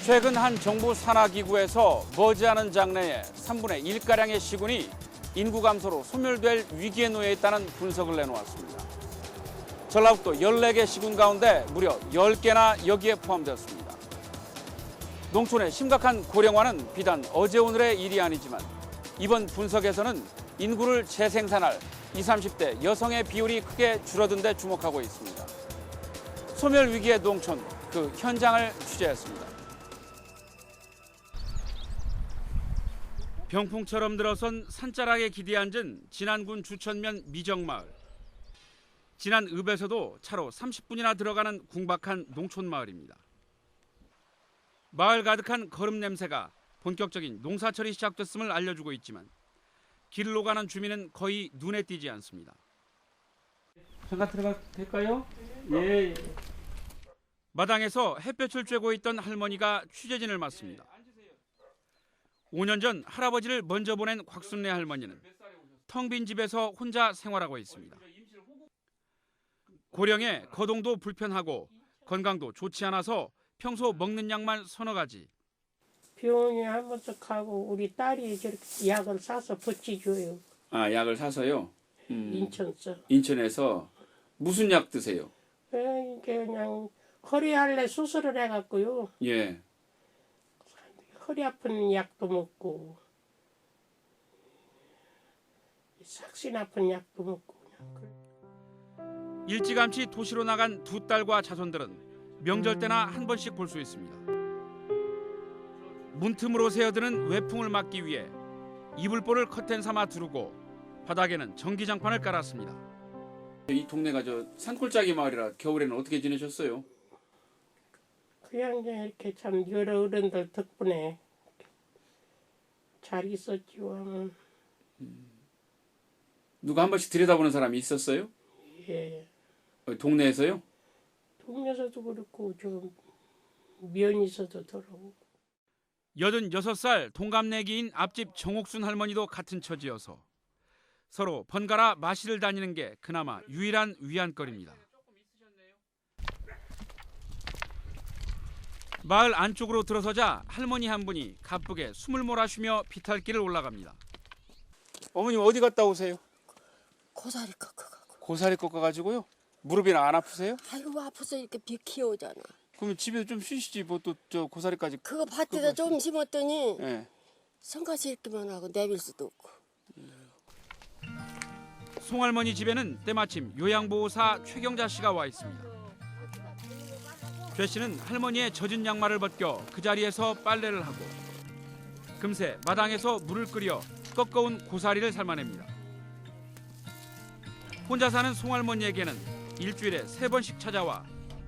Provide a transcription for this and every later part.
최근 한 정부 산하기구에서 머지않은 장래에 3분의 1가량의 시군이 인구 감소로 소멸될 위기에 놓여 있다는 분석을 내놓았습니다. 전라북도 14개 시군 가운데 무려 10개나 여기에 포함되었습니다. 농촌의 심각한 고령화는 비단 어제 오늘의 일이 아니지만 이번 분석에서는 인구를 재생산할 20, 30대 여성의 비율이 크게 줄어든 데 주목하고 있습니다. 소멸 위기의 농촌, 그 현장을 취재했습니다. 병풍처럼 들어선 산자락에 기대앉은 진안군 주천면 미정마을. 진안읍에서도 차로 30분이나 들어가는 궁박한 농촌마을입니다. 마을 가득한 거름 냄새가 본격적인 농사철이 시작됐음을 알려주고 있지만 길로 가는 주민은 거의 눈에 띄지 않습니다. 잠깐 들어가도 될까요? 예. 마당에서 햇볕을 쬐고 있던 할머니가 취재진을 맡습니다. 5년 전 할아버지를 먼저 보낸 곽순례 할머니는 텅 빈 집에서 혼자 생활하고 있습니다. 고령에 거동도 불편하고 건강도 좋지 않아서 평소 먹는 약만 서너 가지. 병원에 한 번씩 가고 우리 딸이 저렇게 약을 사서 붙여줘요. 아, 약을 사서요? 인천서. 인천에서 무슨 약 드세요? 그냥 허리 할래 수술을 해갖고요. 예. 허리 아픈 약도 먹고 삭신 아픈 약도 먹고. 일찌감치 도시로 나간 두 딸과 자손들은 명절 때나 한 번씩 볼 수 있습니다. 문틈으로 새어드는 외풍을 막기 위해 이불보를 커튼 삼아 두르고 바닥에는 전기장판을 깔았습니다. 이 동네가 저 산골짜기 마을이라 겨울에는 어떻게 지내셨어요? 그냥 이렇게 참 여러 어른들 덕분에 잘 있었지요. 하면. 누가 한 번씩 들여다보는 사람이 있었어요? 예. 동네에서요? 동네에서도 그렇고 저 면에서도 들어오고. 86살 동갑내기인 앞집 정옥순 할머니도 같은 처지여서 서로 번갈아 마실을 다니는 게 그나마 유일한 위안거리입니다. 마을 안쪽으로 들어서자 할머니 한 분이 가쁘게 숨을 몰아쉬며 비탈길을 올라갑니다. 어머님 어디 갔다 오세요? 고사리 꺾어가고. 고사리 꺾어가지고요? 무릎이나 안 아프세요? 아이고 아파서 이렇게 비 키우잖아. 그러면 집에서 좀 쉬시지 뭐 또 저 고사리까지. 그거 밭에다 좀 심었더니 예. 성가시 읽기만 하고 내빌 수도 없고. 송할머니 집에는 때마침 요양보호사 최경자 씨가 와 있습니다. 최 씨는 할머니의 젖은 양말을 벗겨 그 자리에서 빨래를 하고 금세 마당에서 물을 끓여 꺾어온 고사리를 삶아냅니다. 혼자 사는 송할머니에게는 일주일에 3번씩 찾아와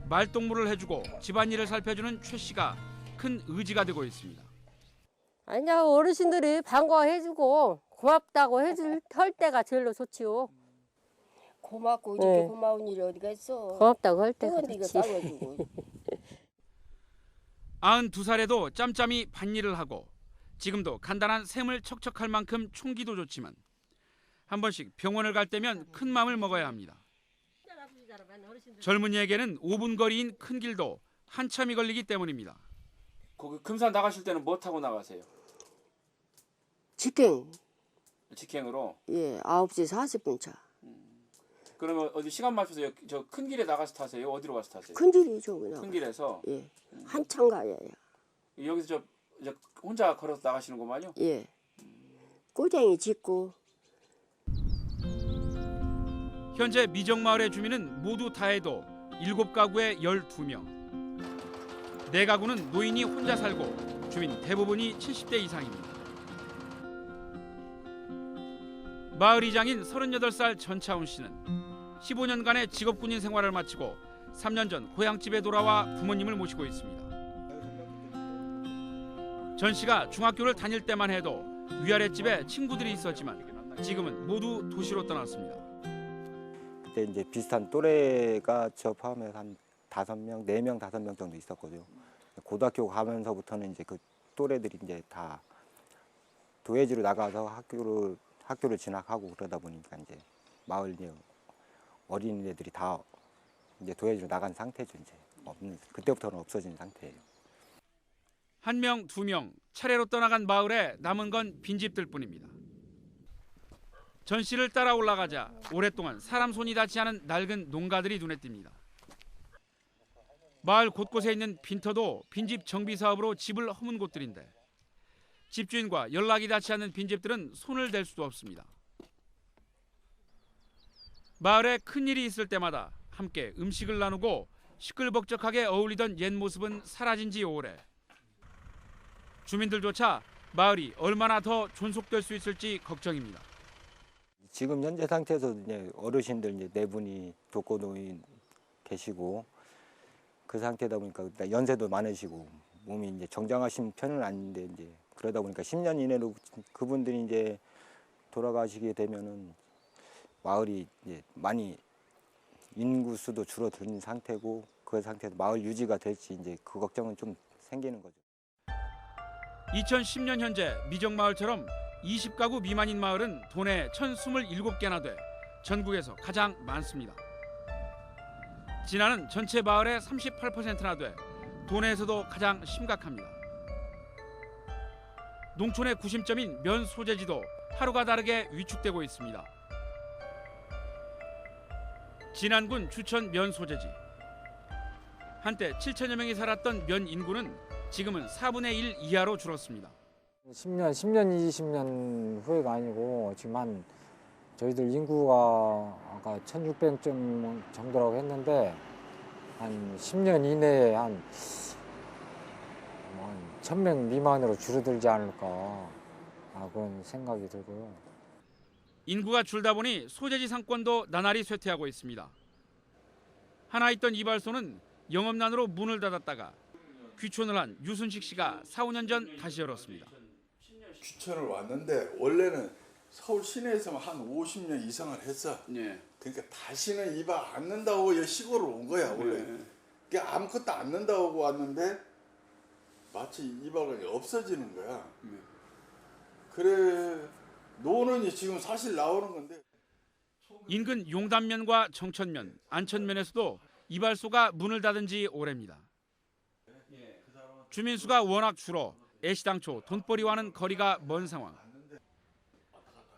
말동무를 해주고 집안일을 살펴주는 최 씨가 큰 의지가 되고 있습니다. 아니야, 어르신들이 반가워해주고 고맙다고 할 때가 제일로 좋지요. 고맙고 이렇게 고마운 일이 어디가 있어. 고맙다고 할 때가 그런데 이거 좋지. 싸워주고. 92살에도 짬짬이 밭일을 하고 지금도 간단한 샘을 척척할 만큼 총기도 좋지만 한 번씩 병원을 갈 때면 큰 맘을 먹어야 합니다. 젊은이에게는 5분 거리인 큰 길도 한참이 걸리기 때문입니다. 거기 금산 나가실 때는 뭐 타고 나가세요? 직행. 직행으로? 예, 9시 40분 차. 그러면 어디 시간 맞춰서 저 큰 길에 나가서 타세요? 어디로 가서 타세요? 큰 길이죠 그냥. 큰 길에서? 예, 한참 가야 해요. 여기서 저 혼자 걸어서 나가시는 거만요? 예. 꼬쟁이 짓고. 현재 미정마을의 주민은 모두 다해도 7가구에 12명. 4가구는 노인이 혼자 살고 주민 대부분이 70대 이상입니다. 마을 이장인 38살 전차훈 씨는 15년간의 직업군인 생활을 마치고 3년 전 고향집에 돌아와 부모님을 모시고 있습니다. 전 씨가 중학교를 다닐 때만 해도 위아랫집에 친구들이 있었지만 지금은 모두 도시로 떠났습니다. 그때 이제 비슷한 또래가 저 포함해서 한 5명, 4명, 5명 정도 있었거든요. 고등학교 가면서부터는 이제 그 또래들이 이제 다 도예지로 나가서 학교를 진학하고 그러다 보니까 이제 마을 이제 어린이들이 다 이제 도예지로 나간 상태죠. 이제 없는, 그때부터는 없어진 상태예요. 한 명, 두 명 차례로 떠나간 마을에 남은 건 빈집들 뿐입니다. 전씨를 따라 올라가자 오랫동안 사람 손이 닿지 않은 낡은 농가들이 눈에 띕니다. 마을 곳곳에 있는 빈터도 빈집 정비 사업으로 집을 허문 곳들인데 집주인과 연락이 닿지 않는 빈집들은 손을 댈 수도 없습니다. 마을에 큰일이 있을 때마다 함께 음식을 나누고 시끌벅적하게 어울리던 옛 모습은 사라진 지 오래. 주민들조차 마을이 얼마나 더 존속될 수 있을지 걱정입니다. 지금 현재 상태에서 이제 어르신들 이제 네 분이 독거노인 계시고 그 상태다 보니까 연세도 많으시고 몸이 이제 정장하신 편은 아닌데 이제 그러다 보니까 10년 이내로 그분들이 이제 돌아가시게 되면은 마을이 이제 많이 인구 수도 줄어든 상태고 그 상태에서 마을 유지가 될지 이제 그 걱정은 좀 생기는 거죠. 2010년 현재 미정마을처럼 20가구 미만인 마을은 도내 1,027개나 돼 전국에서 가장 많습니다. 진안은 전체 마을의 38%나 돼 도내에서도 가장 심각합니다. 농촌의 구심점인 면 소재지도 하루가 다르게 위축되고 있습니다. 진안군 주천 면 소재지. 한때 7천여 명이 살았던 면 인구는 지금은 4분의 1 이하로 줄었습니다. 10년, 20년 후회가 아니고 지금 한 저희들 인구가 아까 1,600점 정도라고 했는데 한 10년 이내에 한 1,000명 미만으로 줄어들지 않을까 그런 생각이 들고요. 인구가 줄다 보니 소재지 상권도 나날이 쇠퇴하고 있습니다. 하나 있던 이발소는 영업난으로 문을 닫았다가 귀촌을 한 유순식 씨가 4, 5년 전 다시 열었습니다. 귀촌을 왔는데 원래는 서울 시내에서만 한 50년 이상을 했어. 그러니까 다시는 이발 안 는다고 여기 시골을 온 거야 원래. 그러니까 아무것도 안 는다고 왔는데 마치 이발이 없어지는 거야. 그래 노는이 지금 사실 나오는 건데. 인근 용담면과 정천면, 안천면에서도 이발소가 문을 닫은 지 오래입니다. 주민 수가 워낙 줄어 애시당초 돈벌이와는 거리가 먼 상황.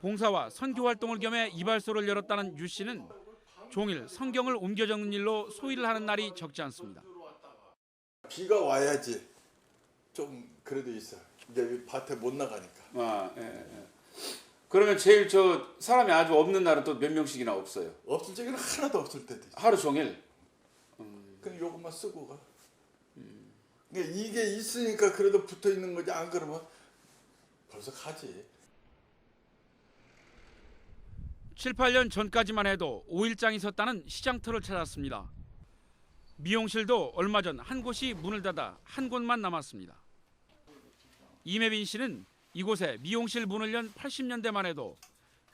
봉사와 선교 활동을 겸해 이발소를 열었다는 유 씨는 종일 성경을 옮겨 적는 일로 소일을 하는 날이 적지 않습니다. 비가 와야지 좀 그래도 있어. 이제 밭에 못 나가니까. 그러면 제일 사람이 아주 없는 날은 또 몇 명씩이나 없어요? 없을 적에는 하나도 없을 때도 있어. 하루 종일? 그냥 요것만 쓰고 가. 그러니까 이게 있으니까 그래도 붙어 있는 거지. 안 그러면 벌써 가지. 7, 8년 전까지만 해도 5일장이 섰다는 시장터를 찾았습니다. 미용실도 얼마 전 한 곳이 문을 닫아 한 곳만 남았습니다. 이매빈 씨는 이곳에 미용실 문을 연 80년대만 해도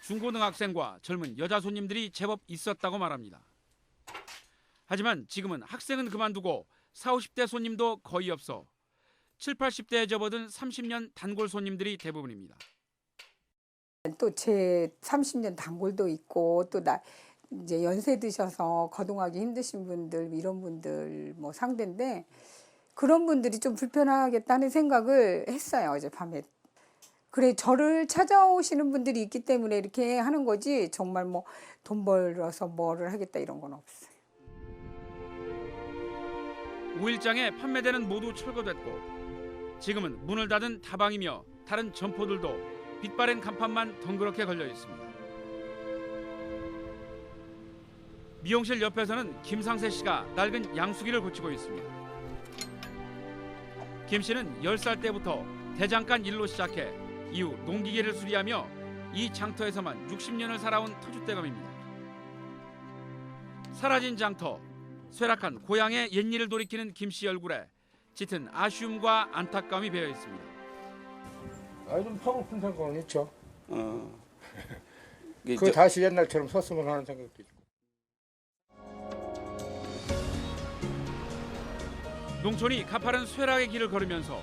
중고등학생과 젊은 여자 손님들이 제법 있었다고 말합니다. 하지만 지금은 학생은 그만두고 40, 50대 손님도 거의 없어 7, 80대에 접어든 30년 단골 손님들이 대부분입니다. 또 제 30년 단골도 있고 또 이제 연세 드셔서 거동하기 힘드신 분들 이런 분들 뭐 상대인데 그런 분들이 좀 불편하겠다는 생각을 했어요 어젯밤에. 그래 저를 찾아오시는 분들이 있기 때문에 이렇게 하는 거지 정말 뭐 돈 벌어서 뭐를 하겠다 이런 건 없어요. 5일장에 판매되는 모두 철거됐고 지금은 문을 닫은 다방이며 다른 점포들도 빛바랜 간판만 덩그렇게 걸려 있습니다. 미용실 옆에서는 김상세 씨가 낡은 양수기를 고치고 있습니다. 김 씨는 10살 때부터 대장간 일로 시작해 이후 농기계를 수리하며 이 장터에서만 60년을 살아온 터줏대감입니다. 사라진 장터, 쇠락한 고향의 옛일을 돌이키는 김 씨 얼굴에 짙은 아쉬움과 안타까움이 배어 있습니다. 좀 하고픈 생각은 있죠. 그 다시 옛날처럼 섰으면 하는 생각도 있고. 농촌이 가파른 쇠락의 길을 걸으면서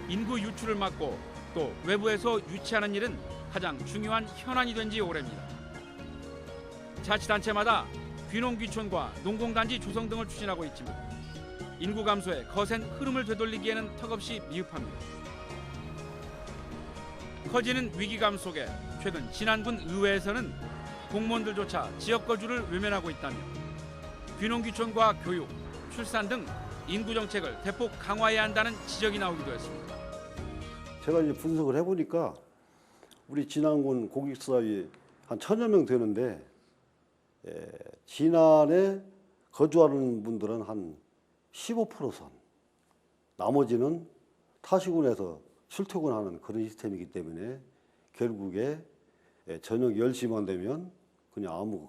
인구 유출을 막고 또 외부에서 유치하는 일은 가장 중요한 현안이 된 지 오래입니다. 자치단체마다 귀농귀촌과 농공단지 조성 등을 추진하고 있지만 인구 감소에 거센 흐름을 되돌리기에는 턱없이 미흡합니다. 커지는 위기감 속에 최근 진안군 의회에서는 공무원들조차 지역 거주를 외면하고 있다며 귀농귀촌과 교육, 출산 등 인구 정책을 대폭 강화해야 한다는 지적이 나오기도 했습니다. 제가 이제 분석을 해보니까 우리 진안군 고객사위 한 1000여 명 되는데 진안에 거주하는 분들은 한 15% 선, 나머지는 타시군에서 출퇴근하는 그런 시스템이기 때문에 결국에 저녁 10시만 되면 그냥 아무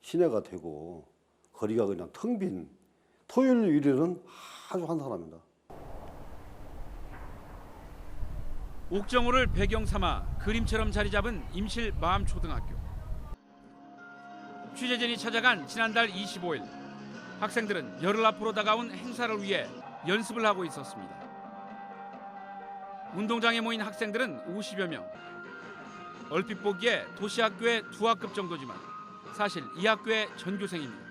시내가 되고 거리가 그냥 텅 빈 토요일 일요일은 아주 한산합니다. 옥정호를 배경 삼아 그림처럼 자리 잡은 임실 마암초등학교. 취재진이 찾아간 지난달 25일 학생들은 열흘 앞으로 다가온 행사를 위해 연습을 하고 있었습니다. 운동장에 모인 학생들은 50여 명. 얼핏 보기에 도시학교의 두 학급 정도지만 사실 이 학교의 전교생입니다.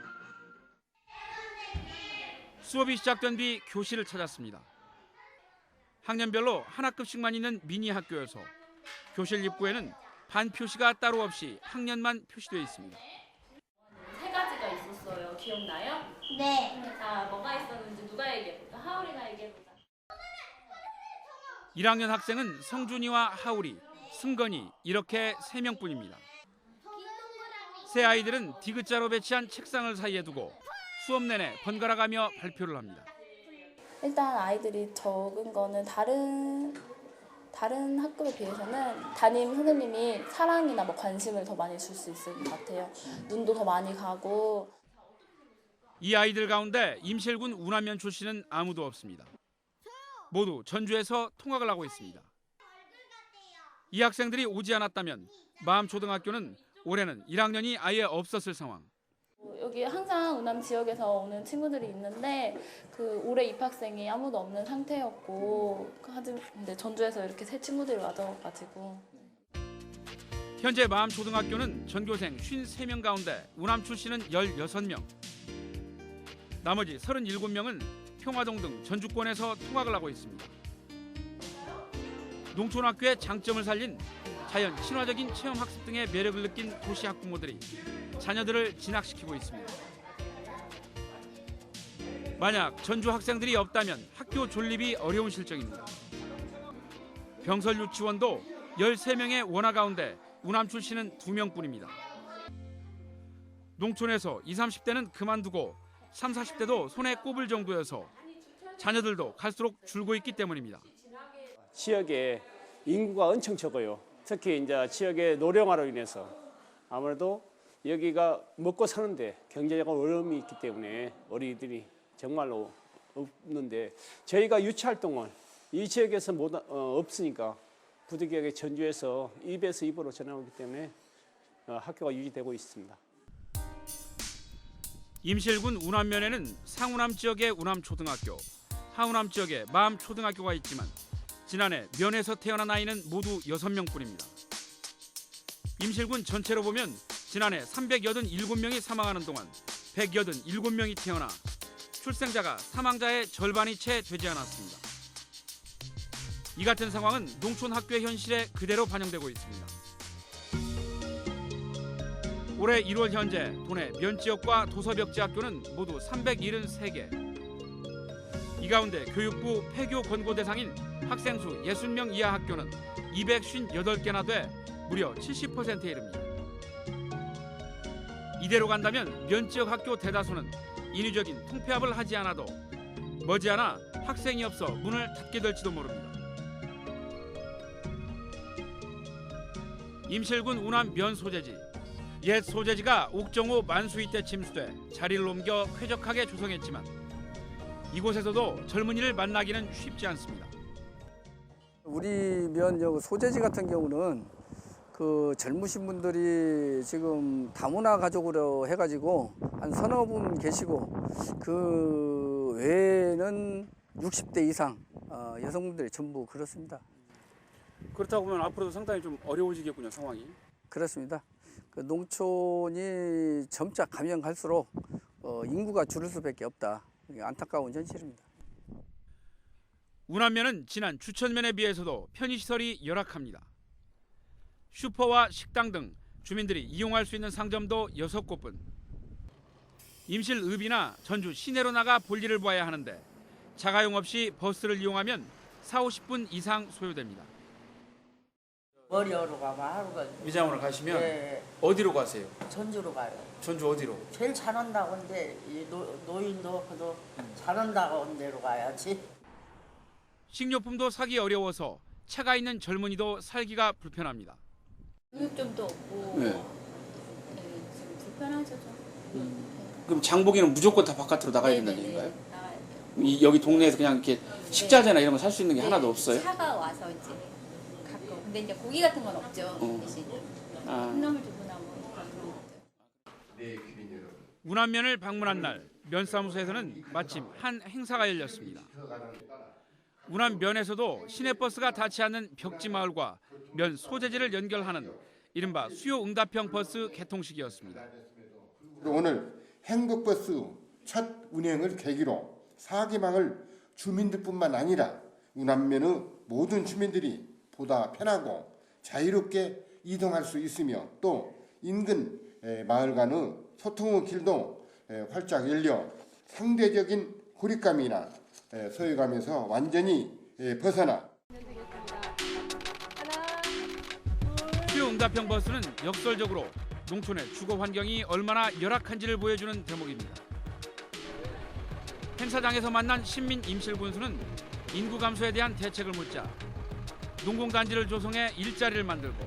수업이 시작된 뒤 교실을 찾았습니다. 학년별로 한 학급씩만 있는 미니 학교여서 교실 입구에는 반 표시가 따로 없이 학년만 표시되어 있습니다. 세 가지가 있었어요. 기억나요? 네. 자, 뭐가 있었는지 누가 얘기해볼까? 하울이가 얘기해보자. 1학년 학생은 성준이와 하울이, 승건이 이렇게 3명뿐입니다. 세 아이들은 디귿자로 배치한 책상을 사이에 두고 수업 내내 번갈아가며 발표를 합니다. 일단 아이들이 적은 거는 다른 학급에 비해서는 담임 선생님이 사랑이나 뭐 관심을 더 많이 줄 수 있을 것 같아요. 눈도 더 많이 가고. 이 아이들 가운데 임실군 운암면 출신은 아무도 없습니다. 모두 전주에서 통학을 하고 있습니다. 이 학생들이 오지 않았다면 마암초등학교는 올해는 1학년이 아예 없었을 상황. 여기 항상 운암 지역에서 오는 친구들이 있는데 그 올해 입학생이 아무도 없는 상태였고 근데 전주에서 이렇게 새 친구들이 와줘가지고. 현재 마암초등학교는 전교생 53명 가운데 운암 출신은 16명. 나머지 37명은 평화동 등 전주권에서 통학을 하고 있습니다. 농촌학교의 장점을 살린 자연 친화적인 체험학습 등의 매력을 느낀 도시 학부모들이 자녀들을 진학시키고 있습니다. 만약 전주 학생들이 없다면 학교 존립이 어려운 실정입니다. 병설 유치원도 13명의 원화 가운데 운암 출신은 2명뿐입니다. 농촌에서 20, 30대는 그만두고 30, 40대도 손에 꼽을 정도여서 자녀들도 갈수록 줄고 있기 때문입니다. 지역에 인구가 엄청 적어요. 특히 이제 지역의 노령화로 인해서 아무래도 여기가 먹고 사는데 경제적 어려움이 있기 때문에 어린이들이 정말로 없는데 저희가 유치 활동을 이 지역에서 없으니까 부득이하게 전주에서 입에서 입으로 전해오기 때문에 학교가 유지되고 있습니다. 임실군 운암면에는 상운암 지역의 운암초등학교, 하운암 지역의 마암초등학교가 있지만 지난해 면에서 태어난 아이는 모두 6명뿐입니다. 임실군 전체로 보면 지난해 387명이 사망하는 동안 187명이 태어나 출생자가 사망자의 절반이 채 되지 않았습니다. 이 같은 상황은 농촌 학교의 현실에 그대로 반영되고 있습니다. 올해 1월 현재 도내 면지역과 도서벽지학교는 모두 373개. 이 가운데 교육부 폐교 권고 대상인 학생 수 60명 이하 학교는 258개나 돼 무려 70%에 이릅니다. 이대로 간다면 면지역 학교 대다수는 인위적인 통폐합을 하지 않아도 머지않아 학생이 없어 문을 닫게 될지도 모릅니다. 임실군 운암 면 소재지. 옛 소재지가 옥정호 만수위 때 침수돼 자리를 옮겨 쾌적하게 조성했지만 이곳에서도 젊은이를 만나기는 쉽지 않습니다. 우리 면 소재지 같은 경우는 그 젊으신 분들이 지금 다문화 가족으로 해가지고 한 서너 분 계시고 그 외에는 60대 이상 여성분들이 전부 그렇습니다. 그렇다고 보면 앞으로도 상당히 좀 어려워지겠군요, 상황이. 그렇습니다. 그 농촌이 점차 가면 갈수록 인구가 줄을 수밖에 없다. 안타까운 현실입니다. 운암면은 지난 주천면에 비해서도 편의시설이 열악합니다. 슈퍼와 식당 등 주민들이 이용할 수 있는 상점도 6곳뿐. 임실읍이나 전주 시내로 나가 볼일을 봐야 하는데 자가용 없이 버스를 이용하면 40-50분 이상 소요됩니다. 머리하러 가면 하루가. 미장원을 가시면 네. 어디로 가세요? 전주로 가요. 전주 어디로? 제일 잘한다고 한데 이 노인도 그도 잘한다고 한 데로 가야지. 식료품도 사기 어려워서 차가 있는 젊은이도 살기가 불편합니다. 음식점도 없고 네. 좀 불편하죠 좀. 그럼 장보기는 무조건 다 바깥으로 나가야 네네네. 된다는 얘기인가요? 나가야 돼요. 여기 동네에서 그냥 이렇게 식자재나 이런 거 살 수 있는 게 네, 하나도 없어요? 차가 와서 이제 가끔. 근데 이제 고기 같은 건 없죠. 대신 콩나물 두부나 뭐 그런 건 없죠. 운암면을 방문한 날 면사무소에서는 마침 한 행사가 열렸습니다. 운암면에서도 시내버스가 닿지 않는 벽지마을과 면 소재지를 연결하는 이른바 수요응답형 버스 개통식이었습니다. 오늘 행복버스 첫 운행을 계기로 사기망을 주민들뿐만 아니라 운암면의 모든 주민들이 보다 편하고 자유롭게 이동할 수 있으며 또 인근 마을 간의 소통의 길도 활짝 열려 상대적인 고립감이나 소외감에서 완전히 벗어나 수요응답형 버스는 역설적으로 농촌의 주거 환경이 얼마나 열악한지를 보여주는 대목입니다. 행사장에서 만난 신민 임실군수는 인구 감소에 대한 대책을 묻자 농공단지를 조성해 일자리를 만들고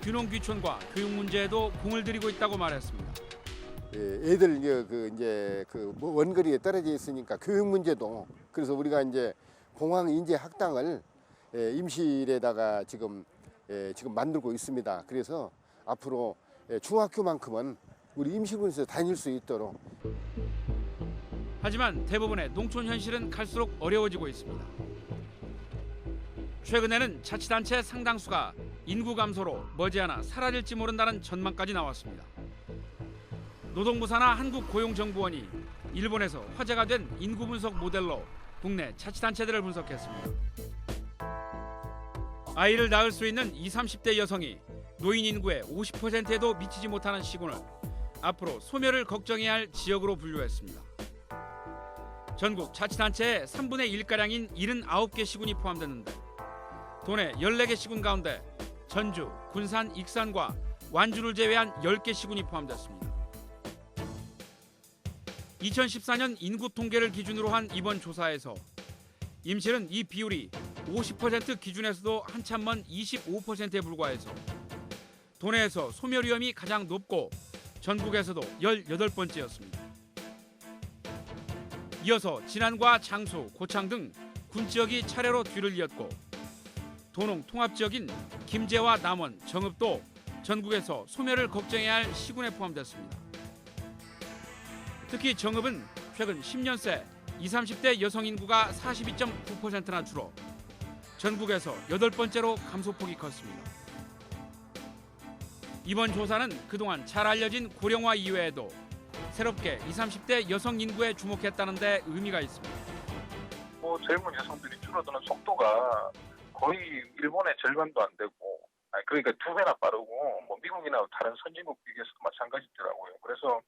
귀농 귀촌과 교육 문제에도 공을 들이고 있다고 말했습니다. 애들 이제 원거리에 떨어져 있으니까 교육 문제도 그래서 우리가 이제 공항 인재 학당을 임실에다가 지금 만들고 있습니다. 그래서 앞으로 중학교만큼은 우리 임실군에서 다닐 수 있도록. 하지만 대부분의 농촌 현실은 갈수록 어려워지고 있습니다. 최근에는 자치단체 상당수가 인구 감소로 머지않아 사라질지 모른다는 전망까지 나왔습니다. 노동부 산하 한국고용정보원이 일본에서 화제가 된 인구 분석 모델로 국내 자치단체들을 분석했습니다. 아이를 낳을 수 있는 20, 30대 여성이 노인 인구의 50%에도 미치지 못하는 시군을 앞으로 소멸을 걱정해야 할 지역으로 분류했습니다. 전국 자치단체의 3분의 1가량인 79개 시군이 포함됐는데 도내 14개 시군 가운데 전주, 군산, 익산과 완주를 제외한 10개 시군이 포함됐습니다. 2014년 인구 통계를 기준으로 한 이번 조사에서 임실은 이 비율이 50% 기준에서도 한참 먼 25%에 불과해서 도내에서 소멸 위험이 가장 높고 전국에서도 18번째였습니다. 이어서 진안과 장수, 고창 등 군 지역이 차례로 뒤를 이었고 도농 통합지역인 김제와 남원, 정읍도 전국에서 소멸을 걱정해야 할 시군에 포함됐습니다. 특히 정읍은 최근 10년 새 20, 30대 여성 인구가 42.9%나 줄어 전국에서 8번째로 감소폭이 컸습니다. 이번 조사는 그동안 잘 알려진 고령화 이외에도 새롭게 20, 30대 여성 인구에 주목했다는 데 의미가 있습니다. 젊은 여성들이 줄어드는 속도가 거의 일본의 절반도 안 되고, 그러니까 2배나 빠르고, 미국이나 다른 선진국 비교해서도 마찬가지더라고요. 그래서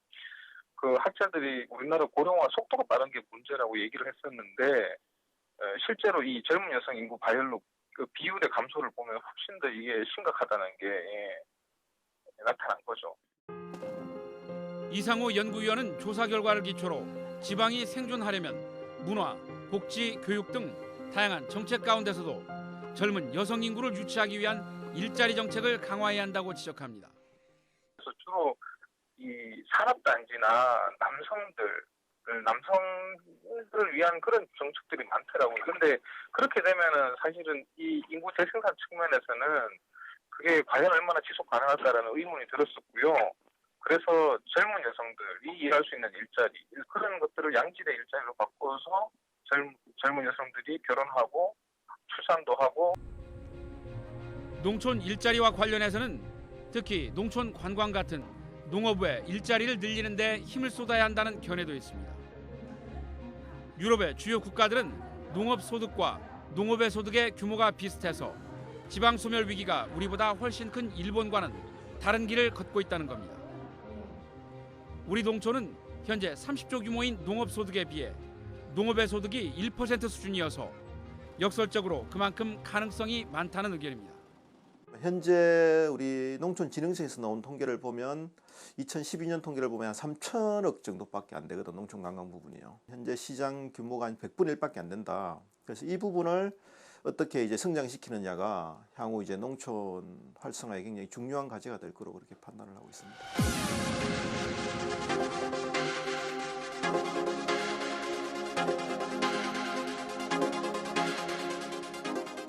그 학자들이 우리나라 고령화 속도가 빠른 게 문제라고 얘기를 했었는데, 실제로 이 젊은 여성 인구 발열로 그 비율의 감소를 보면 훨씬 더 이게 심각하다는 게 나타난 거죠. 이상호 연구위원은 조사 결과를 기초로 지방이 생존하려면 문화, 복지, 교육 등 다양한 정책 가운데서도 젊은 여성 인구를 유치하기 위한 일자리 정책을 강화해야 한다고 지적합니다. 그래서 주로 이 산업단지나 남성들을 위한 그런 정책들이 많더라고요. 그런데 그렇게 되면은 사실은 이 인구 재생산 측면에서는 그게 과연 얼마나 지속 가능할까라는 의문이 들었었고요. 그래서 젊은 여성들이 일할 수 있는 일자리, 그런 것들을 양질의 일자리로 바꿔서 젊은 여성들이 결혼하고 출산도 하고. 농촌 일자리와 관련해서는 특히 농촌 관광 같은 농업의 일자리를 늘리는 데 힘을 쏟아야 한다는 견해도 있습니다. 유럽의 주요 국가들은 농업 소득과 농업의 소득의 규모가 비슷해서 지방 소멸 위기가 우리보다 훨씬 큰 일본과는 다른 길을 걷고 있다는 겁니다. 우리 농촌은 현재 30조 규모인 농업 소득에 비해 농업의 소득이 1% 수준이어서 역설적으로 그만큼 가능성이 많다는 의견입니다. 현재 우리 농촌진흥청에서 나온 통계를 보면 2012년 통계를 보면 한 3천억 정도밖에 안 되거든, 농촌관광 부분이요. 현재 시장 규모가 한 100분의 1밖에 안 된다. 그래서 이 부분을 어떻게 이제 성장시키느냐가 향후 이제 농촌 활성화에 굉장히 중요한 과제가 될 거로 그렇게 판단을 하고 있습니다.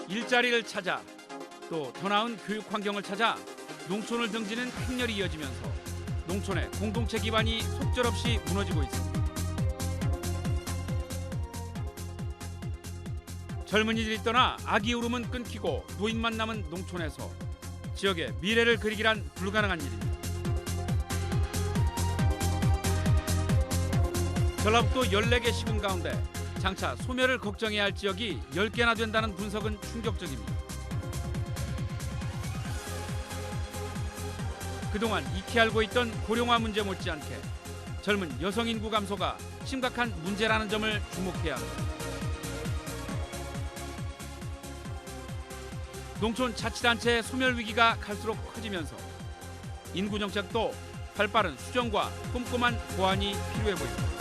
일자리를 찾아 또 더 나은 교육 환경을 찾아 농촌을 등지는 행렬이 이어지면서 농촌의 공동체 기반이 속절없이 무너지고 있습니다. 젊은이들이 떠나 아기 울음은 끊기고 노인만 남은 농촌에서 지역의 미래를 그리기란 불가능한 일입니다. 전라북도 14개 시군 가운데 장차 소멸을 걱정해야 할 지역이 10개나 된다는 분석은 충격적입니다. 그동안 익히 알고 있던 고령화 문제 못지않게 젊은 여성 인구 감소가 심각한 문제라는 점을 주목해야 합니다. 농촌 자치단체의 소멸 위기가 갈수록 커지면서 인구 정책도 발빠른 수정과 꼼꼼한 보완이 필요해 보입니다.